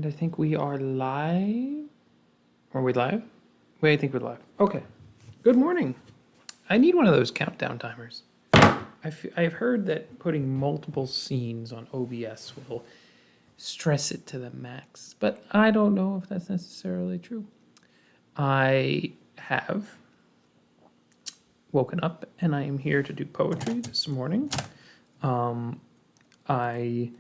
I think we are live. Are we live? Wait, I think we're live. Okay. Good morning. I need one of those countdown timers. I've heard that putting multiple scenes on OBS will stress it to the max, but I don't know if that's necessarily true. I have woken up and I am here to do poetry this morning. I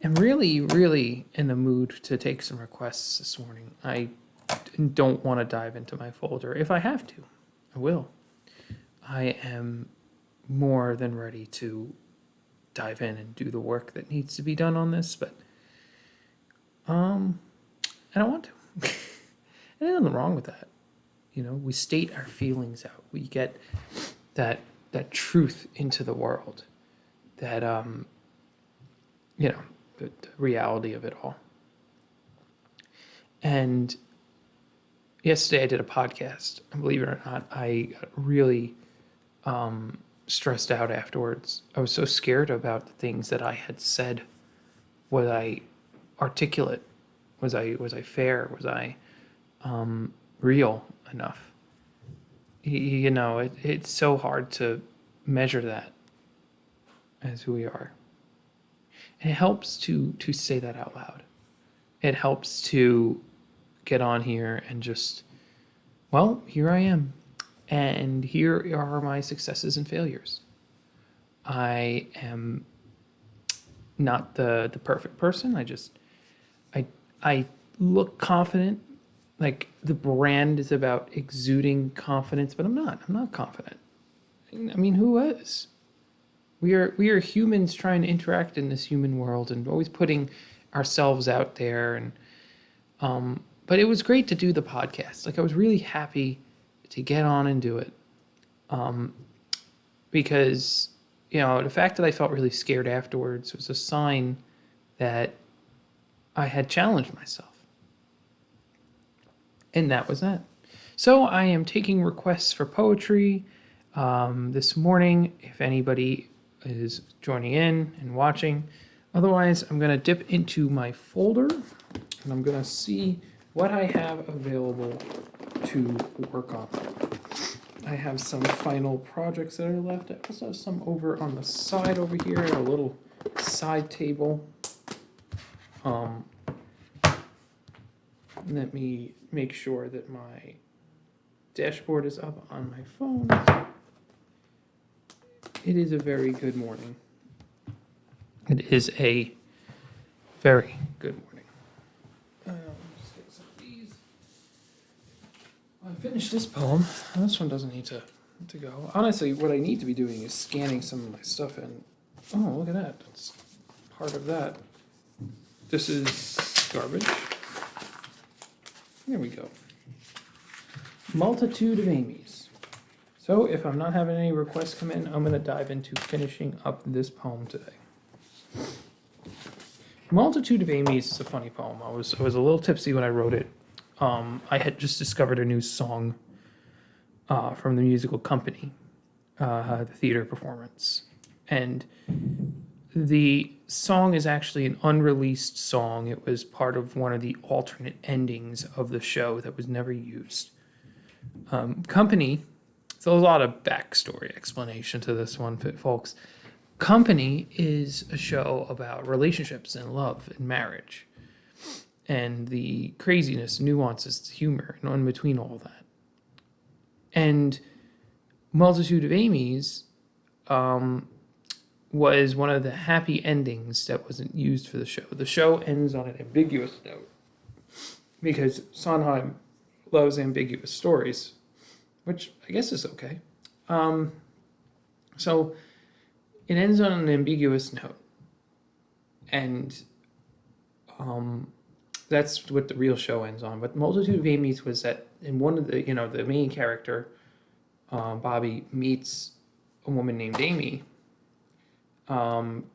am really in the mood to take some requests this morning. I don't want to dive into my folder. If I have to, I will. I am more than ready to dive in and do the work that needs to be done on this, but I don't want to. And there's nothing wrong with that. You know, we state our feelings out. We get that truth into the world. That you know, the reality of it all. And yesterday I did a podcast, and believe it or not, I got really stressed out afterwards. I was so scared about the things that I had said. Was I articulate? Was I fair? Was I real enough? You know, it's so hard to measure that as who we are. And it helps to say that out loud. It helps to get on here and just, well, here I am. And here are my successes and failures. I am not the perfect person. I look confident. Like the brand is about exuding confidence, but I'm not confident. I mean, who is? We are humans trying to interact in this human world and always putting ourselves out there. And but it was great to do the podcast. Like I was really happy to get on and do it, because you know the fact that I felt really scared afterwards was a sign that I had challenged myself. And that was that. So I am taking requests for poetry this morning, if anybody is joining in and watching. Otherwise, I'm going to dip into my folder, and I'm going to see what I have available to work on. I have some final projects that are left. I also have some over on the side over here, a little side table. Let me make sure that my dashboard is up on my phone. It is a very good morning. It is a very good morning. Just get some of these. I finished this poem. This one doesn't need to go. Honestly, what I need to be doing is scanning some of my stuff in. Oh, look at that. That's part of that. This is garbage. There we go. Multitude of Amy's. So if I'm not having any requests come in, I'm going to dive into finishing up this poem today. Multitude of Amy's is a funny poem. I was a little tipsy when I wrote it. I had just discovered a new song from the musical company, the theater performance. And the song is actually an unreleased song. It was part of one of the alternate endings of the show that was never used. Company, so there's a lot of backstory explanation to this one, folks. Company is a show about relationships and love and marriage and the craziness, nuances, humor, and in between all that. And Multitude of Amy's was one of the happy endings that wasn't used for the show. The show ends on an ambiguous note because Sondheim loves ambiguous stories, which I guess is okay. So it ends on an ambiguous note, and that's what the real show ends on. But Multitude of Amy's was that in one of the, the main character, Bobby, meets a woman named Amy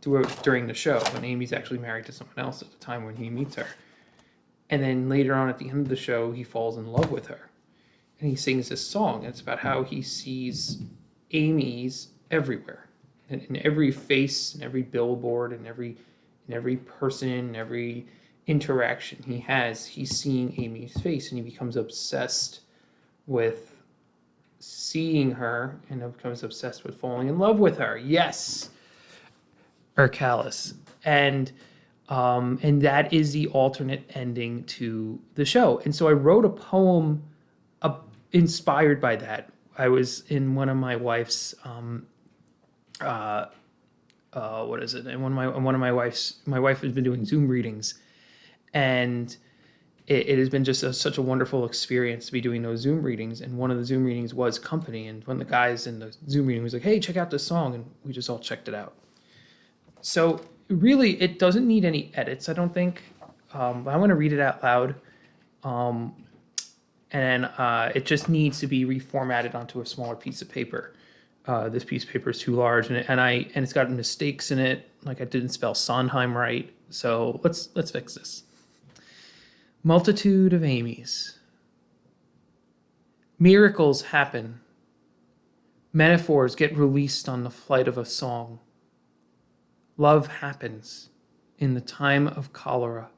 during the show, when Amy's actually married to someone else at the time when he meets her. And then later on at the end of the show, he falls in love with her. And he sings this song, and it's about how he sees Amy's everywhere. And in every face, and every billboard, and every person, every interaction he has, he's seeing Amy's face and he becomes obsessed with seeing her and becomes obsessed with falling in love with her. Yes, Urcalis. And that is the alternate ending to the show. And so I wrote a poem inspired by that. I was in one of my wife's what is it? And my wife has been doing Zoom readings, and it has been just such a wonderful experience to be doing those Zoom readings. And one of the Zoom readings was Company, and one of the guys in the Zoom reading was like, "Hey, check out this song," and we just all checked it out. So really, it doesn't need any edits, I don't think. But I'm going to read it out loud, and it just needs to be reformatted onto a smaller piece of paper. This piece of paper is too large, and it's got mistakes in it, like I didn't spell Sondheim right. So let's fix this. Multitude of Amy's. Miracles happen. Metaphors get released on the flight of a song. Love happens in the time of cholera.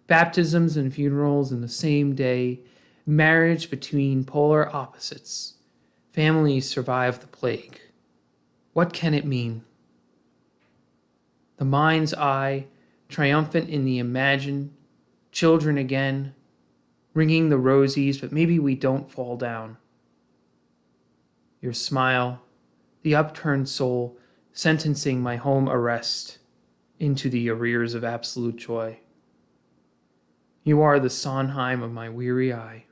Baptisms and funerals in the same day. Marriage between polar opposites. Families survive the plague. What can it mean? The mind's eye, triumphant in the imagined, children again, ringing the rosies, but maybe we don't fall down. Your smile, the upturned soul, sentencing my home arrest into the arrears of absolute joy. You are the Sondheim of my weary eye.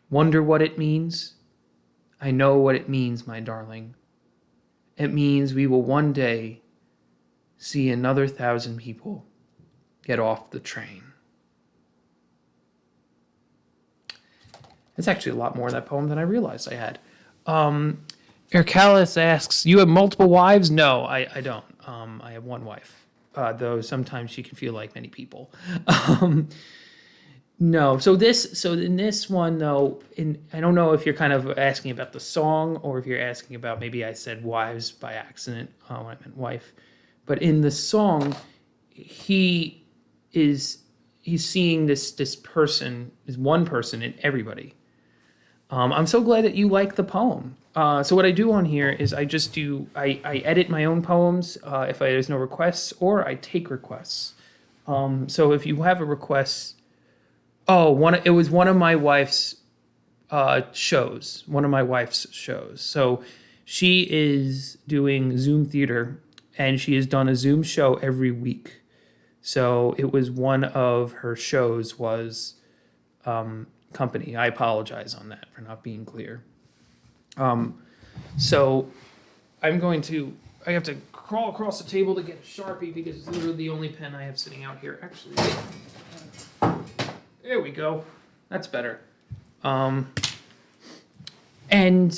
Wonder what it means? I know what it means, my darling. It means we will one day see another 1,000 people get off the train. It's actually a lot more of that poem than I realized I had. Ercalis asks, you have multiple wives? No, I don't. I have one wife, though sometimes she can feel like many people. No, so in this one though, I don't know if you're kind of asking about the song or if you're asking about, maybe I said wives by accident when I meant wife, but in the song, he's seeing this person, this one person in everybody. I'm so glad that you like the poem. So what I do on here is I edit my own poems if there's no requests, or I take requests. So if you have a request, it was one of my wife's shows. One of my wife's shows. So she is doing Zoom theater, and she has done a Zoom show every week. So it was one of her shows was Company. I apologize on that for not being clear. So I have to crawl across the table to get a Sharpie because it's literally the only pen I have sitting out here. Actually, there we go. That's better. I'm going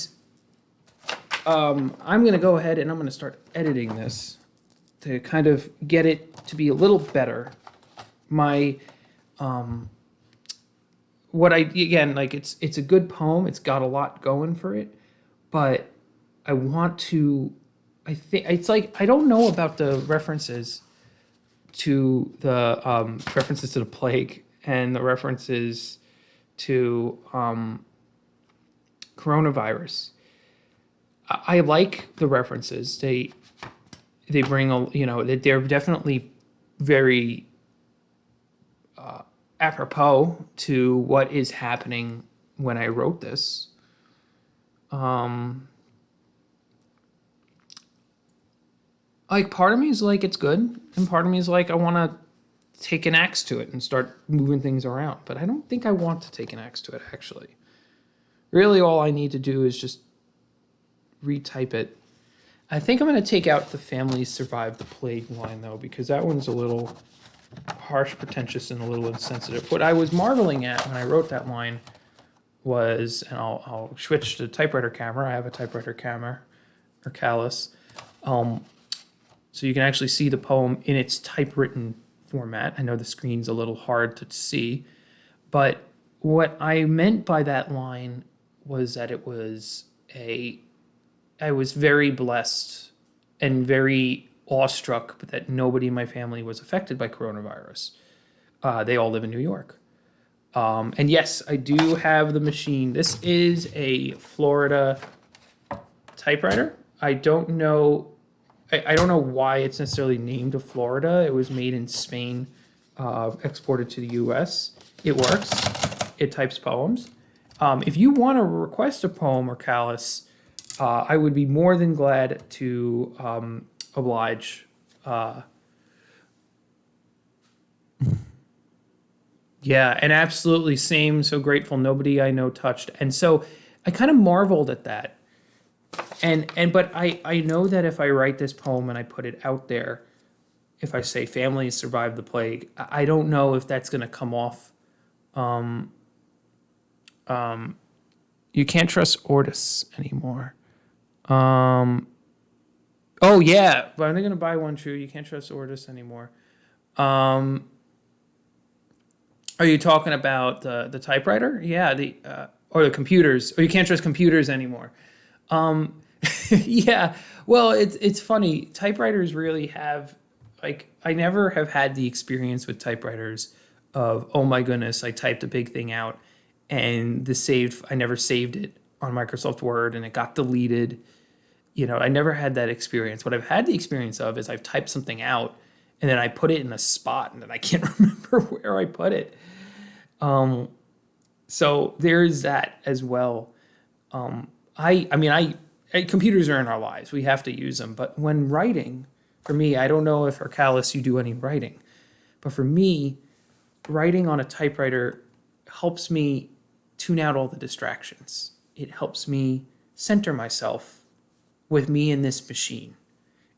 to go ahead and I'm going to start editing this to kind of get it to be a little better. It's a good poem. It's got a lot going for it, but I think it's like, I don't know about the references to the plague and the references to coronavirus. I like the references. They bring they're definitely very apropos to what is happening when I wrote this. Like, part of me is like, it's good, and part of me is like, I want to take an axe to it and start moving things around. But I don't think I want to take an axe to it, actually. Really, all I need to do is just retype it. I think I'm going to take out the families survive the plague line, though, because that one's a little harsh, pretentious, and a little insensitive. What I was marveling at when I wrote that line was, and I'll switch to typewriter camera. I have a typewriter camera, or callus. So you can actually see the poem in its typewritten format. I know the screen's a little hard to see, but what I meant by that line was that I was very blessed and very awestruck that nobody in my family was affected by coronavirus. They all live in New York. And yes, I do have the machine. This is a Florida typewriter. I don't know why it's necessarily named a Florida. It was made in Spain, exported to the U.S. It works. It types poems. If you want to request a poem or callus, I would be more than glad to oblige. Yeah, and absolutely same. So grateful. Nobody I know touched. And so I kind of marveled at that. But I know that if I write this poem and I put it out there, if I say families survived the plague, I don't know if that's going to come off. You can't trust Ortis anymore. Oh yeah, but are they going to buy one true? You can't trust Ortis anymore. Are you talking about the typewriter? Yeah, or the computers. Or you can't trust computers anymore. Yeah, well, it's funny. Typewriters really have, like, I never have had the experience with typewriters of, oh my goodness, I typed a big thing out and I never saved it on Microsoft Word and it got deleted. You know, I never had that experience. What I've had the experience of is I've typed something out and then I put it in a spot and then I can't remember where I put it. So there's that as well. Computers are in our lives. We have to use them. But when writing, for me, I don't know if Arcalis you do any writing, but for me, writing on a typewriter helps me tune out all the distractions. It helps me center myself with me in this machine.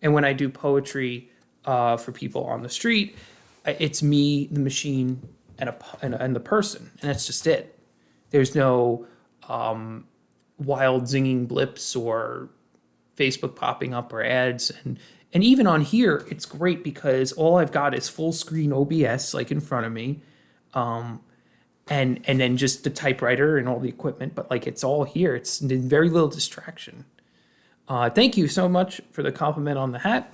And when I do poetry for people on the street, it's me, the machine, and the person, and that's just it. There's no wild zinging blips or Facebook popping up or ads, and even on here, it's great because all I've got is full screen OBS like in front of me, and then just the typewriter and all the equipment, but like it's all here. It's very little distraction. Thank you so much for the compliment on the hat.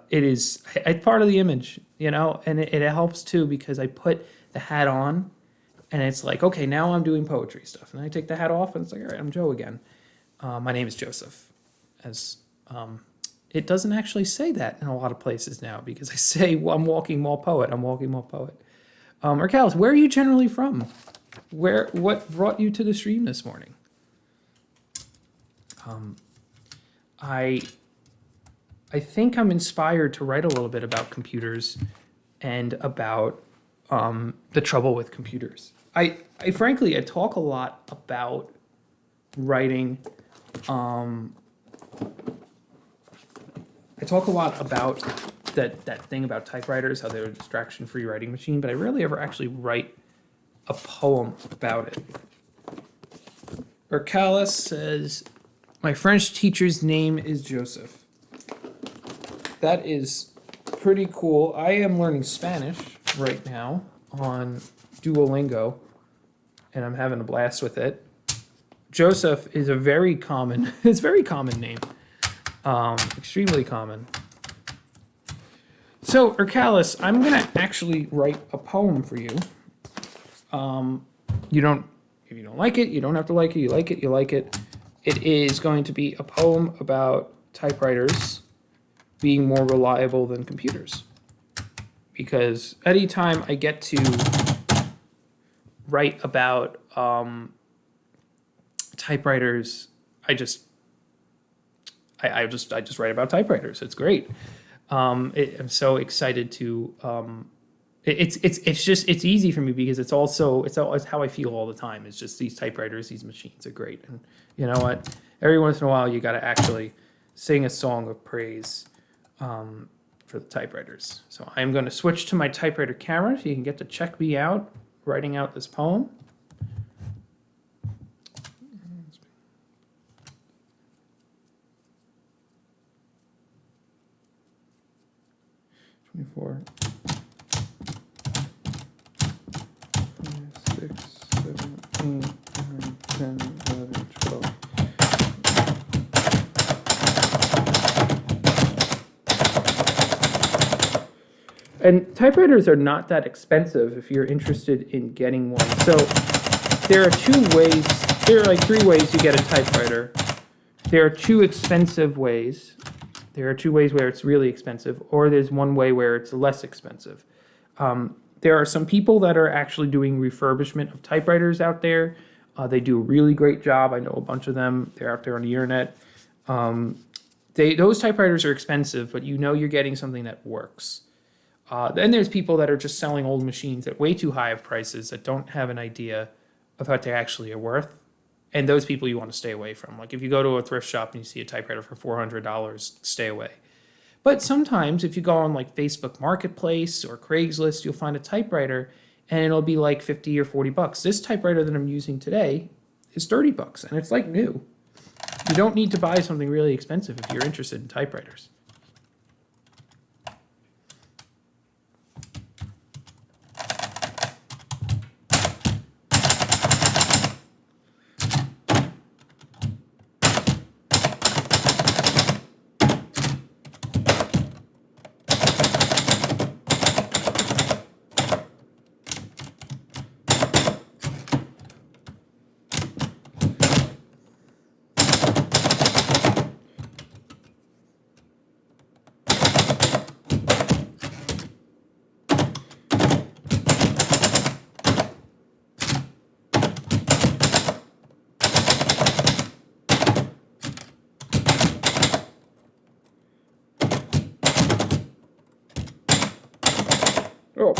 It's part of the image, you know, and it helps too because I put the hat on and it's like, okay, now I'm doing poetry stuff. And I take the hat off and it's like, all right, I'm Joe again. My name is Joseph. It doesn't actually say that in a lot of places now because I say, well, I'm walking mall poet. Arcalis, where are you generally from? What brought you to the stream this morning? I think I'm inspired to write a little bit about computers and about the trouble with computers. I frankly talk a lot about writing. I talk a lot about that thing about typewriters, how they're a distraction-free writing machine, but I rarely ever actually write a poem about it. Arcalis says, my French teacher's name is Joseph. That is pretty cool. I am learning Spanish right now on Duolingo, and I'm having a blast with it. Joseph is a very common name. Extremely common. So, Arcalis, I'm going to actually write a poem for you. If you don't like it, you don't have to like it. You like it, you like it. It is going to be a poem about typewriters being more reliable than computers. Because anytime I get to write about typewriters, I just write about typewriters. It's great. I'm so excited to. It's easy for me because it's how I feel all the time. It's just these typewriters, these machines are great, and you know what? Every once in a while, you got to actually sing a song of praise for the typewriters. So I'm going to switch to my typewriter camera so you can get to check me out writing out this poem. Four, 6, 7, 8, 9, 10, 11, 12. And typewriters are not that expensive if you're interested in getting one. So there are there are like 3 ways you get a typewriter. There are 2 expensive ways. There are 2 ways where it's really expensive, or there's one way where it's less expensive. There are some people that are actually doing refurbishment of typewriters out there. They do a really great job. I know a bunch of them. They're out there on the internet. Those typewriters are expensive, but you know you're getting something that works. Then there's people that are just selling old machines at way too high of prices that don't have an idea of what they actually are worth. And those people you want to stay away from. Like if you go to a thrift shop and you see a typewriter for $400, stay away. But sometimes if you go on like Facebook Marketplace or Craigslist, you'll find a typewriter and it'll be like 50 or 40 bucks. This typewriter that I'm using today is 30 bucks and it's like new. You don't need to buy something really expensive if you're interested in typewriters. Oh.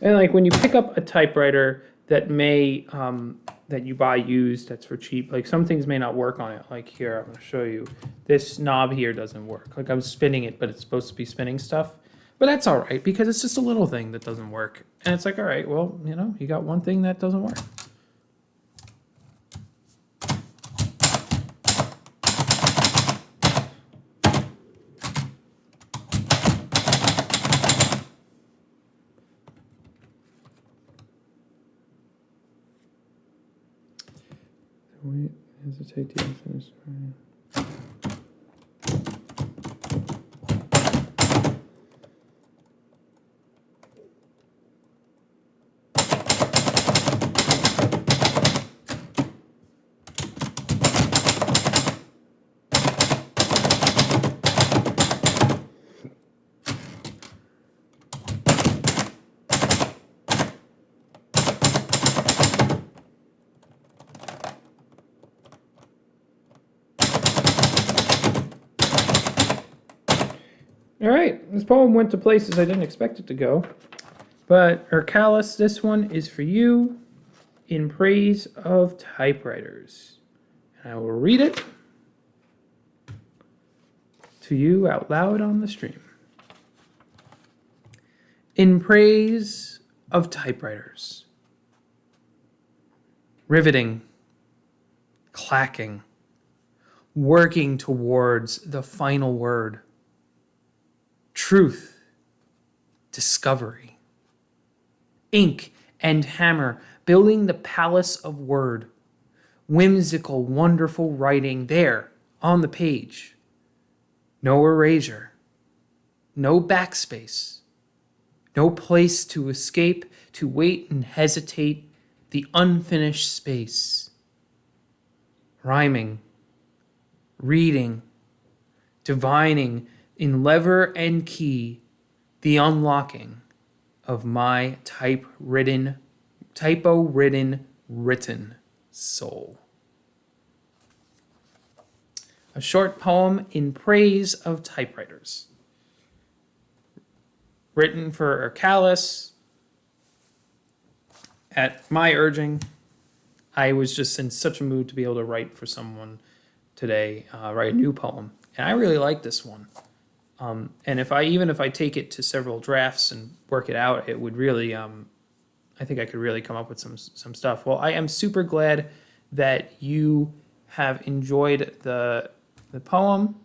And like when you pick up a typewriter that that you buy used, that's for cheap, like some things may not work on it. Like here, I'm going to show you. This knob here doesn't work. Like I'm spinning it, but it's supposed to be spinning stuff. But that's all right because it's just a little thing that doesn't work. And it's like, all right, well, you got one thing that doesn't work. Wait, hesitate to finish. All right, this poem went to places I didn't expect it to go. But Urcalis, this one is for you in praise of typewriters. And I will read it to you out loud on the stream. In praise of typewriters. riveting, clacking, working towards the final word. Truth, discovery. Ink and hammer, building the palace of word. Whimsical, wonderful writing there on the page. No erasure, no backspace, no place to escape, to wait and hesitate, the unfinished space. Rhyming, reading, divining in lever and key, the unlocking of my typo-ridden, written soul. A short poem in praise of typewriters. Written for Callus. At my urging, I was just in such a mood to be able to write for someone today, write a new poem. And I really like this one. And if I take it to several drafts and work it out, it would really, I think I could really come up with some stuff. Well, I am super glad that you have enjoyed the poem.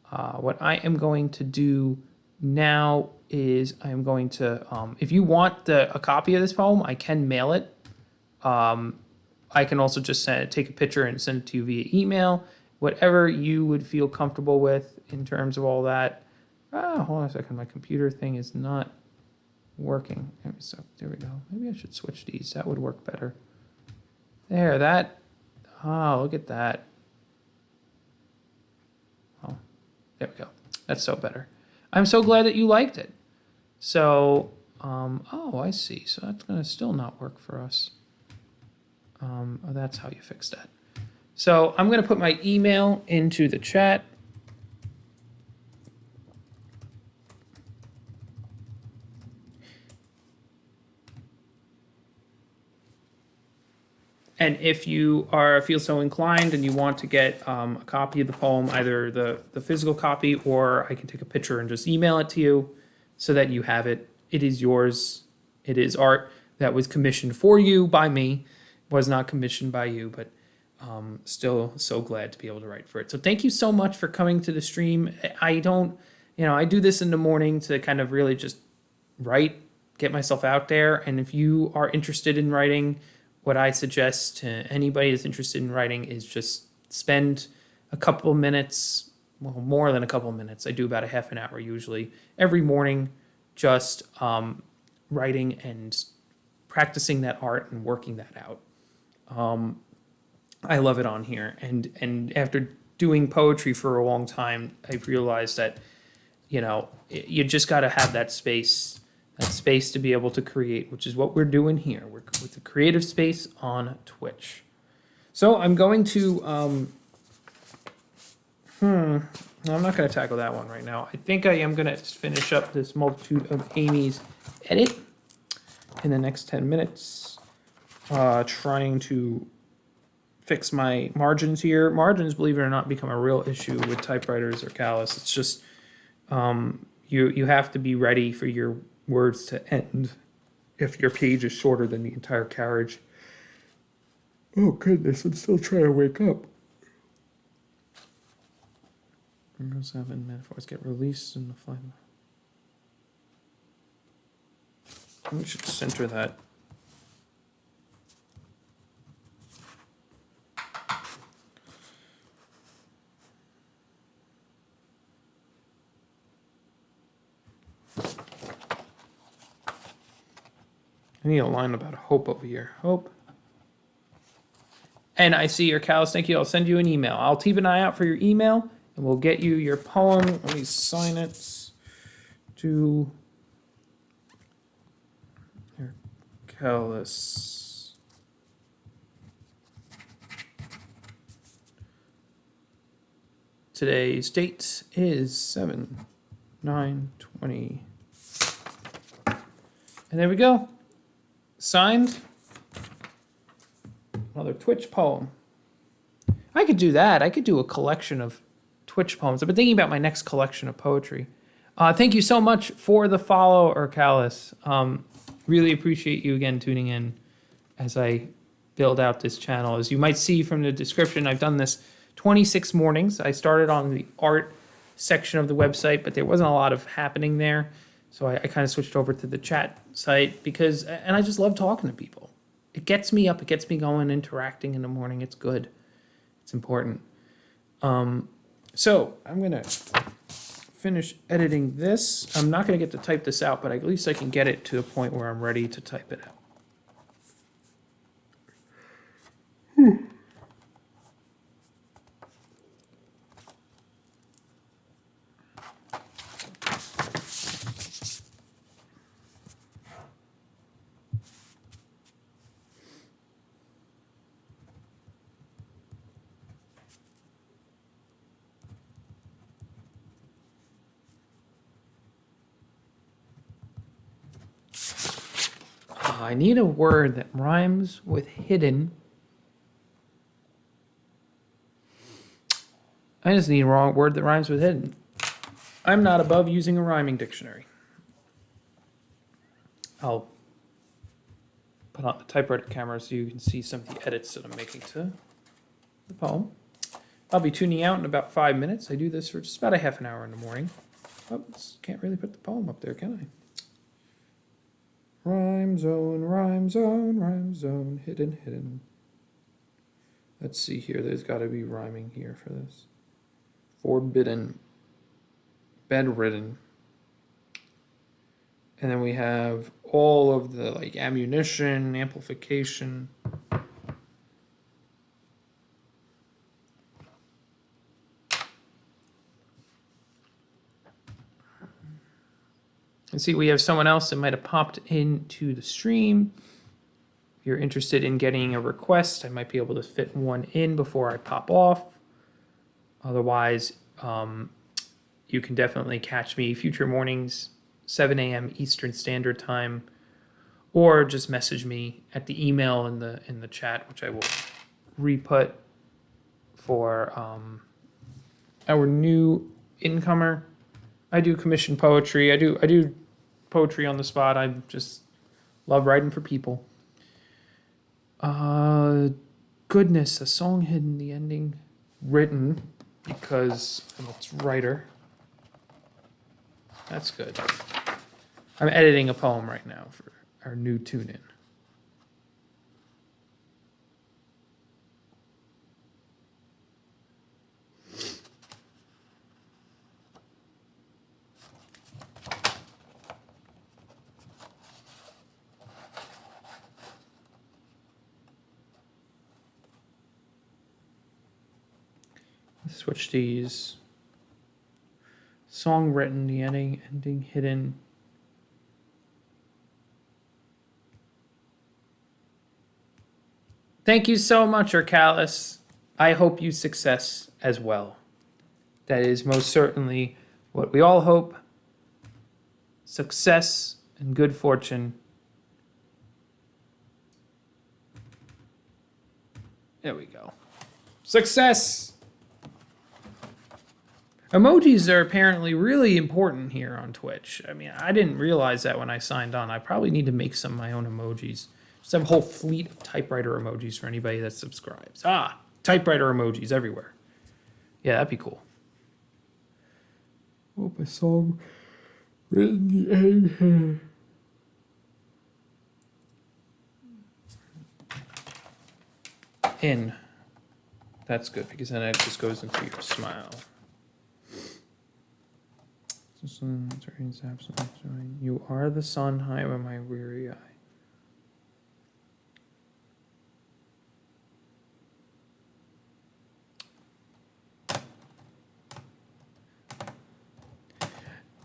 What I am going to do now is I am going to, if you want a copy of this poem, I can mail it. I can also just take a picture and send it to you via email. Whatever you would feel comfortable with in terms of all that. Hold on a second. My computer thing is not working. So there we go. Maybe I should switch these. That would work better. There, that. Oh, look at that. Oh, there we go. That's so better. I'm so glad that you liked it. So, oh, I see. So that's going to still not work for us. Oh, that's how you fix that. So I'm going to put my email into the chat. And if you feel so inclined and you want to get a copy of the poem, either the physical copy, or I can take a picture and just email it to you so that you have it. It is yours. It is art that was commissioned for you by me. Was not commissioned by you, but still so glad to be able to write for it. So thank you so much for coming to the stream. I do this in the morning to kind of really just write, get myself out there. And if you are interested in writing, what I suggest to anybody that's interested in writing is just spend a couple minutes, well, more than a couple minutes. I do about a half an hour usually every morning, just writing and practicing that art and working that out. I love it on here. And after doing poetry for a long time, I've realized that, you just got to have that space to be able to create, which is what we're doing here. We're with the creative space on Twitch. So I'm going to, no, I'm not going to tackle that one right now. I think I am going to finish up this multitude of Amy's edit in the next 10 minutes, trying to fix my margins here. Margins, believe it or not, become a real issue with typewriters or Callus. It's just, you have to be ready for your words to end if your page is shorter than the entire carriage. Oh goodness, I'm still trying to wake up. 7 metaphors get released in the final. We should center that. I need a line about hope over here. Hope. And I see your Callus. Thank you. I'll send you an email. I'll keep an eye out for your email, and we'll get you your poem. Let me sign it to your Callus. Today's date is 7/9/20. And there we go. Signed. Another Twitch poem. I could do that. I could do a collection of Twitch poems. I've been thinking about my next collection of poetry. Thank you so much for the follow, Urcalis. Really appreciate you again tuning in as I build out this channel. As you might see from the description, I've done this 26 mornings. I started on the art section of the website, but there wasn't a lot of happening there. So I kind of switched over to the chat site because, and I just love talking to people. It gets me up, it gets me going, interacting in the morning. It's good. It's important. So I'm going to finish editing this. I'm not going to get to type this out, but at least I can get it to a point where I'm ready to type it out. I need a word that rhymes with hidden. I just need a wrong word that rhymes with hidden. I'm not above using a rhyming dictionary. I'll put on the typewriter camera so you can see some of the edits that I'm making to the poem. I'll be tuning out in about 5 minutes. I do this for just about a half an hour in the morning. Oops, can't really put the poem up there, can I? Rhyme zone, rhyme zone, rhyme zone, hidden, hidden. Let's see here. There's got to be rhyming here for this. Forbidden. Bedridden. And then we have all of the like ammunition, amplification. And see, we have someone else that might have popped into the stream. If you're interested in getting a request, I might be able to fit one in before I pop off. Otherwise, you can definitely catch me future mornings, 7 a.m. Eastern Standard Time, or just message me at the email in the chat, which I will re-put for our new incomer. I do commission poetry. I do poetry on the spot. I just love writing for people. Goodness, a song hidden, the ending written because I'm a writer. That's good. I'm editing a poem right now for our new tune-in. Switch these. Song written, the ending hidden. Thank you so much, Urcalis. I hope you success as well. That is most certainly what we all hope. Success and good fortune. There we go. Success! Emojis are apparently really important here on Twitch. I mean, I didn't realize that when I signed on. I probably need to make some of my own emojis. Just have a whole fleet of typewriter emojis for anybody that subscribes. Typewriter emojis everywhere. Yeah, that'd be cool. Hope a song written the end here. In. That's good because then it just goes into your smile. You are the sun high on my weary eye.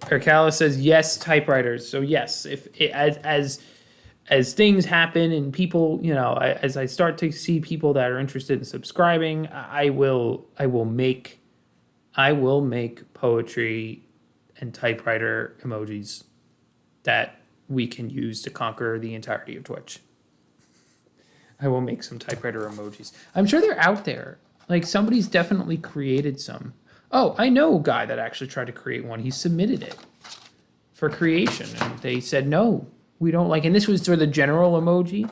Ercala says yes, typewriters. So yes, if it, as things happen and people, as I start to see people that are interested in subscribing, I will make poetry and typewriter emojis that we can use to conquer the entirety of Twitch. I will make some typewriter emojis. I'm sure they're out there. Like somebody's definitely created some. Oh, I know a guy that actually tried to create one. He submitted it for creation and they said, no, we don't like, and this was for the general emoji,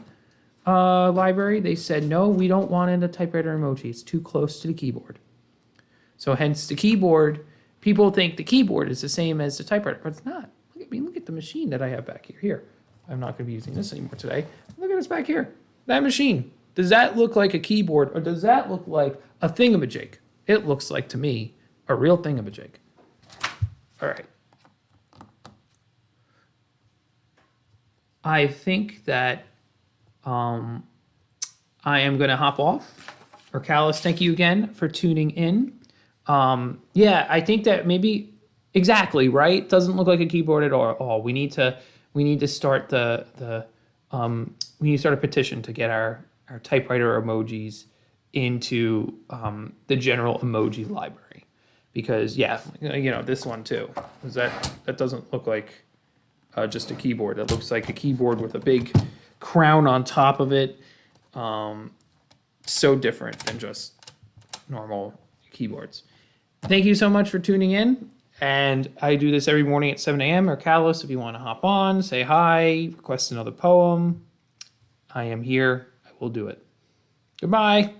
library, they said, no, we don't want it a typewriter emoji. It's too close to the keyboard. So hence the keyboard, people think the keyboard is the same as the typewriter, but it's not. Look at the machine that I have back here. Here, I'm not going to be using this anymore today. Look at this back here. That machine. Does that look like a keyboard, or does that look like a thingamajig? It looks like, to me, a real thingamajig. All right. I think that I am going to hop off. Or Callus, thank you again for tuning in. Yeah, I think that maybe exactly right. Doesn't look like a keyboard at all. We need to start we need to start a petition to get our typewriter emojis into the general emoji library, because yeah, this one too. That doesn't look like just a keyboard. It looks like a keyboard with a big crown on top of it. So different than just normal keyboards. Thank you so much for tuning in. And I do this every morning at 7 a.m. or Callus, if you want to hop on, say hi, request another poem. I am here. I will do it. Goodbye.